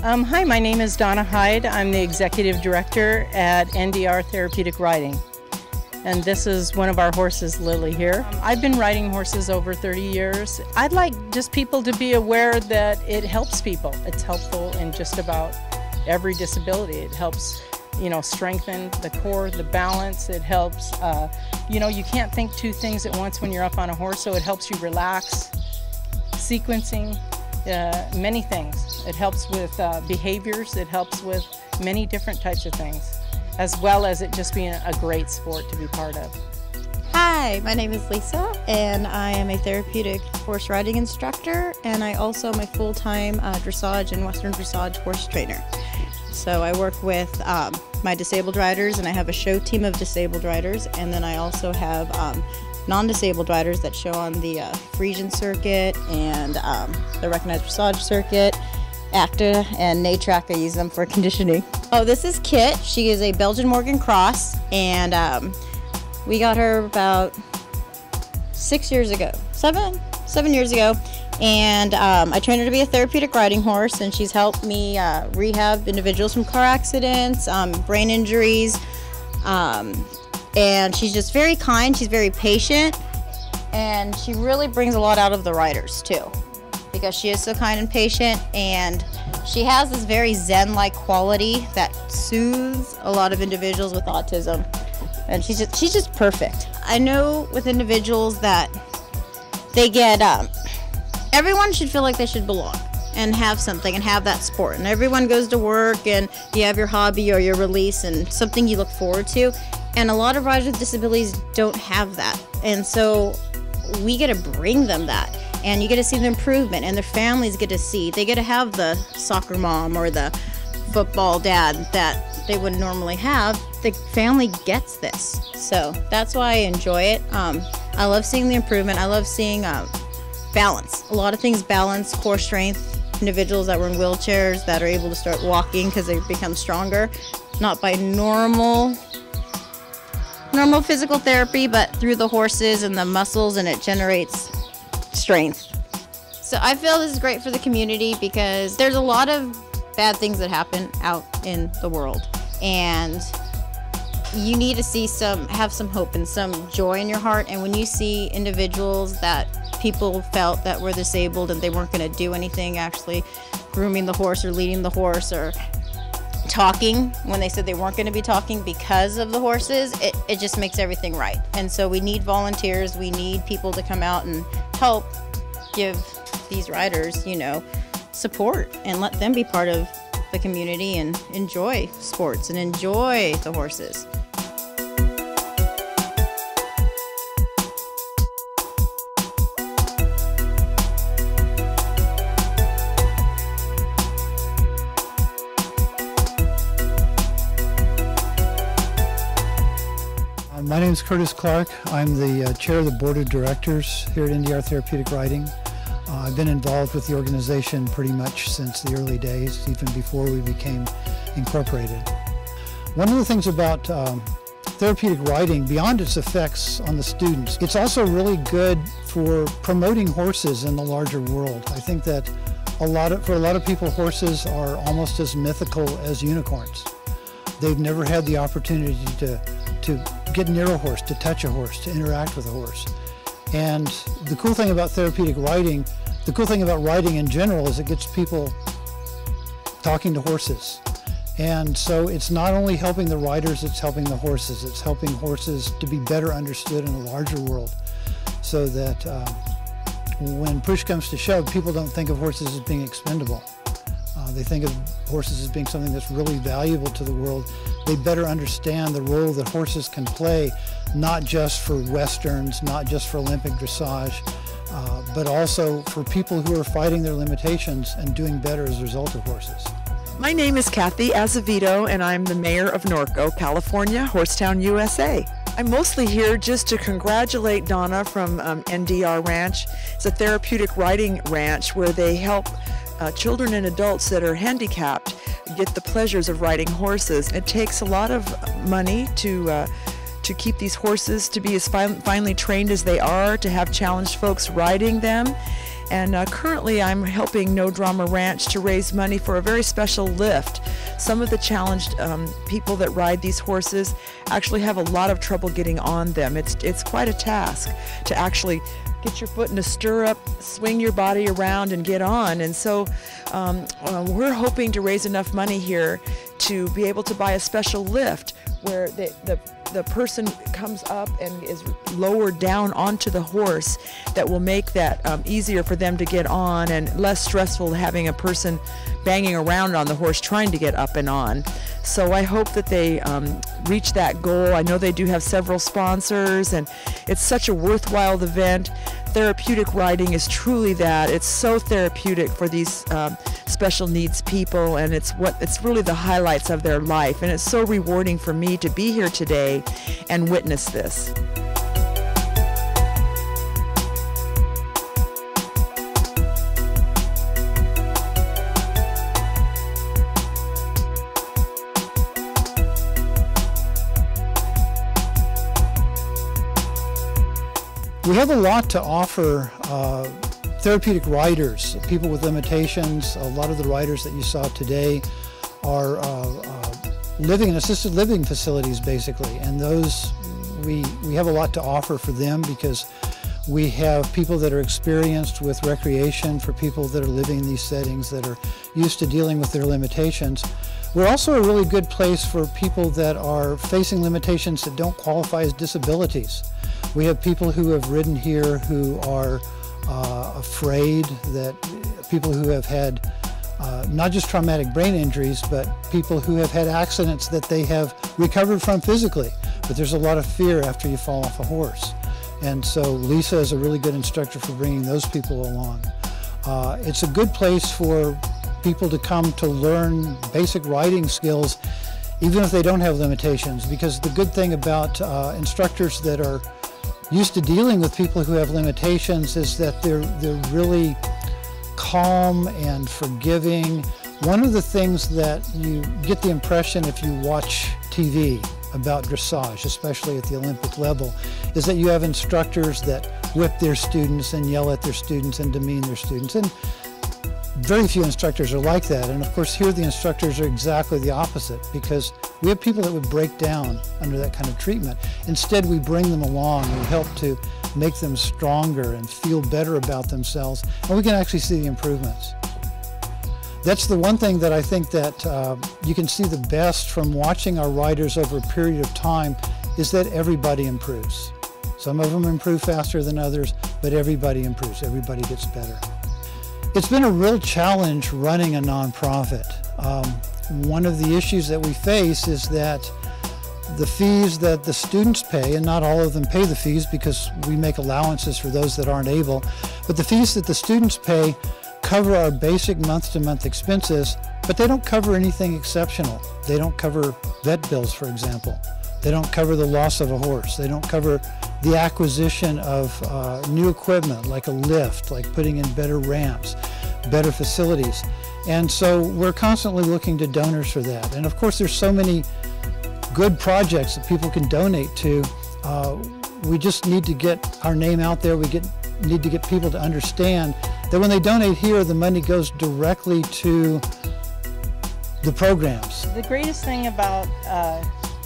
Hi, my name is Donna Hyde. I'm the Executive Director at NDR Therapeutic Riding. And this is one of our horses, Lily, here. I've been riding horses over 30 years. I'd like just people to be aware that it helps people. It's helpful in just about every disability. It helps, strengthen the core, the balance. It helps, you can't think two things at once when you're up on a horse, so it helps you relax, sequencing, many things. It helps with behaviors. It helps with many different types of things, as well as it just being a great sport to be part of. Hi, my name is Lisa, and I am a therapeutic horse riding instructor, and I also am a full-time dressage and Western dressage horse trainer. So I work with my disabled riders, and I have a show team of disabled riders, and then I also have non-disabled riders that show on the Frisian circuit and the recognized dressage circuit. ACTA and NATRAC, I use them for conditioning. Oh, this is Kit. She is a Belgian Morgan Cross, and we got her about 6 years ago, seven years ago, and I trained her to be a therapeutic riding horse, and she's helped me rehab individuals from car accidents, brain injuries, and she's just very kind, she's very patient, and she really brings a lot out of the riders too, because she is so kind and patient, and she has this very zen-like quality that soothes a lot of individuals with autism, and she's just perfect. I know with individuals that they get, everyone should feel like they should belong and have something and have that sport, and everyone goes to work and you have your hobby or your release and something you look forward to, and a lot of riders with disabilities don't have that, and so we get to bring them that. And you get to see the improvement, and their families get to see. They get to have the soccer mom or the football dad that they wouldn't normally have. The family gets this. So that's why I enjoy it. I love seeing the improvement. I love seeing balance. A lot of things balance, core strength, individuals that were in wheelchairs that are able to start walking because they become stronger. Not by normal physical therapy, but through the horses and the muscles, and it generates strength. So I feel this is great for the community because there's a lot of bad things that happen out in the world, and you need to see have some hope and some joy in your heart. And when you see individuals that people felt that were disabled and they weren't going to do anything, actually grooming the horse or leading the horse or talking when they said they weren't going to be talking because of the horses, it just makes everything right. And so we need volunteers, we need people to come out and help give these riders, support and let them be part of the community and enjoy sports and enjoy the horses. My name is Curtis Clark. I'm the chair of the board of directors here at NDR Therapeutic Riding. I've been involved with the organization pretty much since the early days, even before we became incorporated. One of the things about therapeutic riding, beyond its effects on the students, it's also really good for promoting horses in the larger world. I think that for a lot of people, horses are almost as mythical as unicorns. They've never had the opportunity to get near a horse, to touch a horse, to interact with a horse. And the cool thing about therapeutic riding, the cool thing about riding in general, is it gets people talking to horses. And so it's not only helping the riders, it's helping the horses. It's helping horses to be better understood in a larger world, so that when push comes to shove, people don't think of horses as being expendable. They think of horses as being something that's really valuable to the world. They better understand the role that horses can play, not just for Westerns, not just for Olympic dressage, but also for people who are fighting their limitations and doing better as a result of horses. My name is Kathy Azevedo, and I'm the mayor of Norco, California, Horsetown, USA. I'm mostly here just to congratulate Donna from NDR Ranch. It's a therapeutic riding ranch where they help children and adults that are handicapped get the pleasures of riding horses. It takes a lot of money to keep these horses to be as finely trained as they are, to have challenged folks riding them. And currently I'm helping No Drama Ranch to raise money for a very special lift. Some of the challenged people that ride these horses actually have a lot of trouble getting on them. It's quite a task to actually get your foot in a stirrup, swing your body around and get on. And so we're hoping to raise enough money here to be able to buy a special lift where the person comes up and is lowered down onto the horse that will make that easier for them to get on and less stressful having a person banging around on the horse trying to get up and on. So I hope that they reach that goal. I know they do have several sponsors, and it's such a worthwhile event. Therapeutic riding is truly that. It's so therapeutic for these special needs people, and it's really the highlights of their life. And it's so rewarding for me to be here today and witness this. We have a lot to offer therapeutic riders, people with limitations. A lot of the riders that you saw today are living in assisted living facilities, basically, and those we have a lot to offer for them because we have people that are experienced with recreation, for people that are living in these settings that are used to dealing with their limitations. We're also a really good place for people that are facing limitations that don't qualify as disabilities. We have people who have ridden here who are afraid, that people who have had not just traumatic brain injuries, but people who have had accidents that they have recovered from physically. But there's a lot of fear after you fall off a horse. And so Lisa is a really good instructor for bringing those people along. It's a good place for people to come to learn basic riding skills, even if they don't have limitations, because the good thing about instructors that are used to dealing with people who have limitations is that they're really calm and forgiving. One of the things that you get the impression if you watch TV about dressage, especially at the Olympic level, is that you have instructors that whip their students and yell at their students and demean their students. And very few instructors are like that. And of course here the instructors are exactly the opposite, because we have people that would break down under that kind of treatment. Instead, we bring them along, we help to make them stronger and feel better about themselves, and we can actually see the improvements. That's the one thing that I think that you can see the best from watching our riders over a period of time, is that everybody improves. Some of them improve faster than others, but everybody improves, everybody gets better. It's been a real challenge running a nonprofit. One of the issues that we face is that the fees that the students pay, and not all of them pay the fees because we make allowances for those that aren't able, but the fees that the students pay cover our basic month-to-month expenses, but they don't cover anything exceptional. They don't cover vet bills, for example. They don't cover the loss of a horse. They don't cover the acquisition of new equipment, like a lift, like putting in better ramps, better facilities. And so we're constantly looking to donors for that. And of course there's so many good projects that people can donate to. We just need to get our name out there. We need to get people to understand that when they donate here, the money goes directly to the programs. The greatest thing about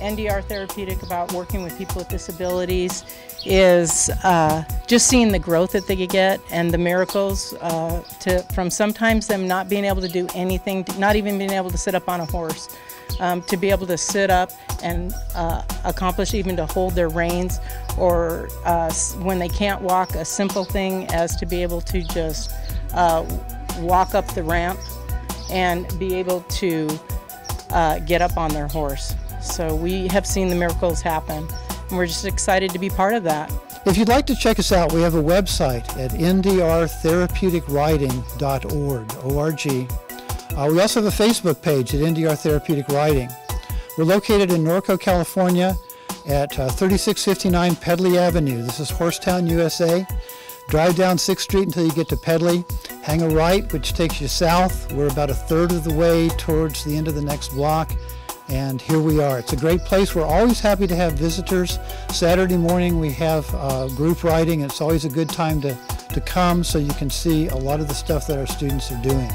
NDR Therapeutic, about working with people with disabilities, is just seeing the growth that they get and the miracles from sometimes them not being able to do anything, not even being able to sit up on a horse, to be able to sit up and accomplish even to hold their reins, or when they can't walk, a simple thing as to be able to just walk up the ramp and be able to get up on their horse. So we have seen the miracles happen, and we're just excited to be part of that. If you'd like to check us out, we have a website at ndrtherapeuticriding.org. We also have a Facebook page at NDR Therapeutic Riding. We're located in Norco, California at 3659 Pedley Avenue. This is Horsetown, USA. Drive down 6th Street until you get to Pedley. Hang a right, which takes you south. We're about a third of the way towards the end of the next block. And here we are. It's a great place. We're always happy to have visitors. Saturday morning we have group riding. It's always a good time to to come so you can see a lot of the stuff that our students are doing.